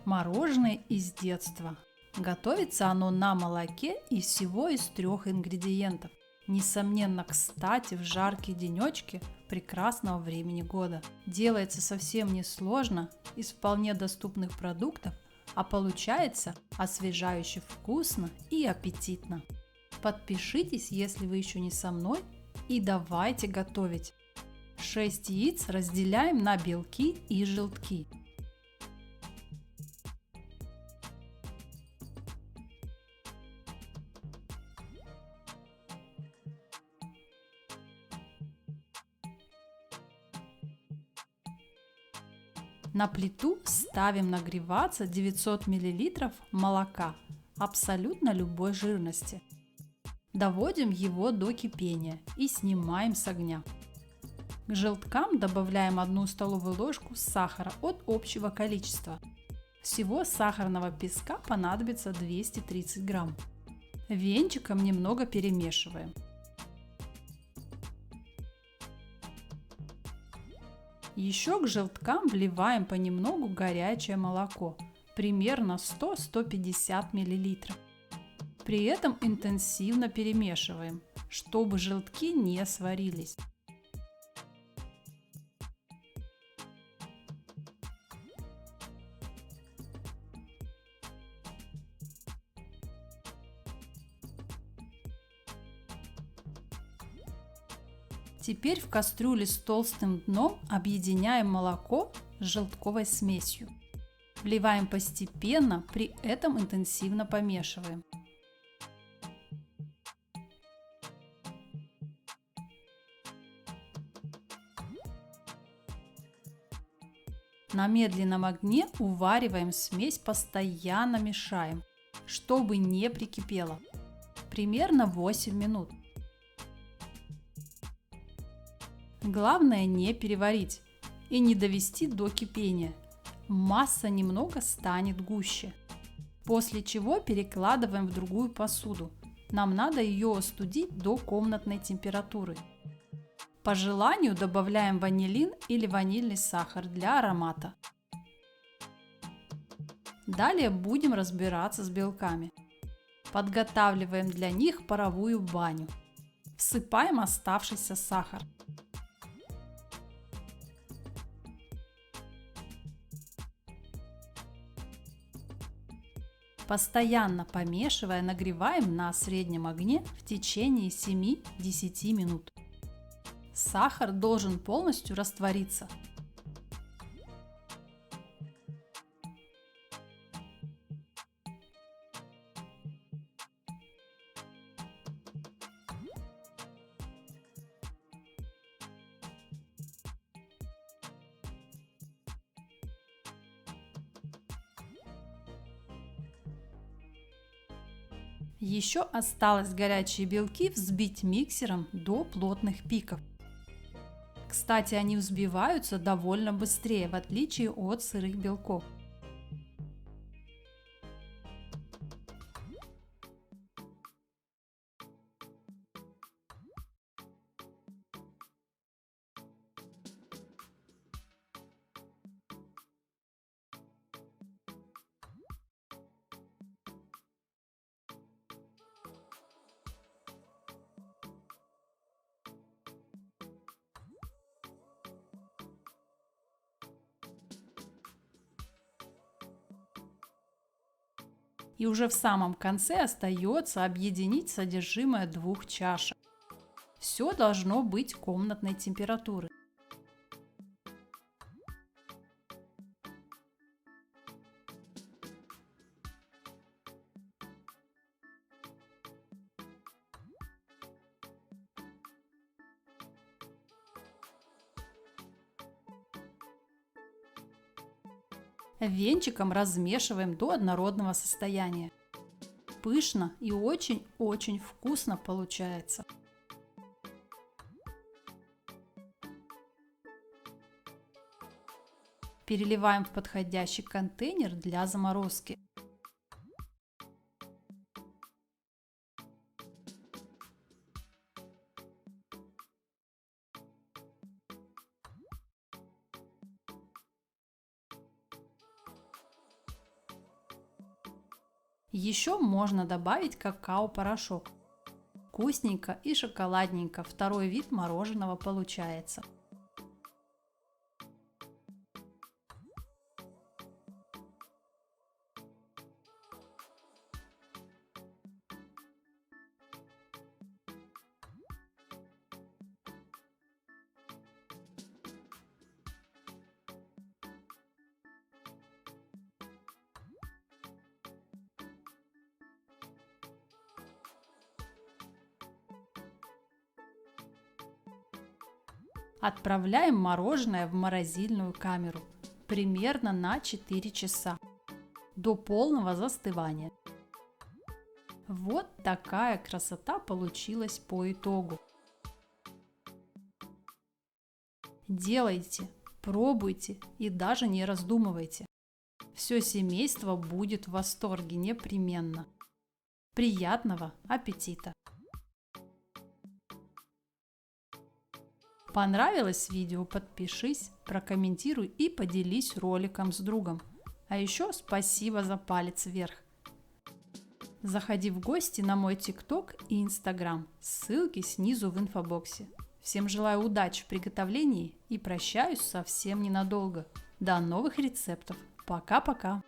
Мороженое из детства. Готовится оно на молоке и всего из 3 ингредиентов. Несомненно, кстати, в жаркие денечки прекрасного времени года. Делается совсем несложно, из вполне доступных продуктов, а получается освежающе вкусно и аппетитно. Подпишитесь, если вы еще не со мной, и давайте готовить. 6 яиц разделяем на белки и желтки. На плиту ставим нагреваться 900 мл молока абсолютно любой жирности. Доводим его до кипения и снимаем с огня. К желткам добавляем 1 столовую ложку сахара от общего количества. Всего сахарного песка понадобится 230 грамм. Венчиком немного перемешиваем. Еще к желткам вливаем понемногу горячее молоко, примерно 100-150 мл. При этом интенсивно перемешиваем, чтобы желтки не сварились. Теперь в кастрюле с толстым дном объединяем молоко с желтковой смесью. Вливаем постепенно, при этом интенсивно помешиваем. На медленном огне увариваем смесь, постоянно мешаем, чтобы не прикипело. Примерно 8 минут. Главное не переварить и не довести до кипения. Масса немного станет гуще. После чего перекладываем в другую посуду. Нам надо ее остудить до комнатной температуры. По желанию добавляем ванилин или ванильный сахар для аромата. Далее будем разбираться с белками. Подготавливаем для них паровую баню. Всыпаем оставшийся сахар. Постоянно помешивая, нагреваем на среднем огне в течение 7-10 минут. Сахар должен полностью раствориться. Еще осталось горячие белки взбить миксером до плотных пиков. Кстати, они взбиваются довольно быстрее, в отличие от сырых белков. И уже в самом конце остается объединить содержимое 2 чашек. Все должно быть комнатной температуры. Венчиком размешиваем до однородного состояния. Пышно и очень-очень вкусно получается. Переливаем в подходящий контейнер для заморозки. Еще можно добавить какао-порошок. Вкусненько и шоколадненько второй вид мороженого получается. Отправляем мороженое в морозильную камеру примерно на 4 часа до полного застывания. Вот такая красота получилась по итогу. Делайте, пробуйте и даже не раздумывайте. Все семейство будет в восторге непременно. Приятного аппетита! Понравилось видео? Подпишись, прокомментируй и поделись роликом с другом. А еще спасибо за палец вверх. Заходи в гости на мой ТикТок и Инстаграм. Ссылки снизу в инфобоксе. Всем желаю удачи в приготовлении и прощаюсь совсем ненадолго. До новых рецептов. Пока-пока!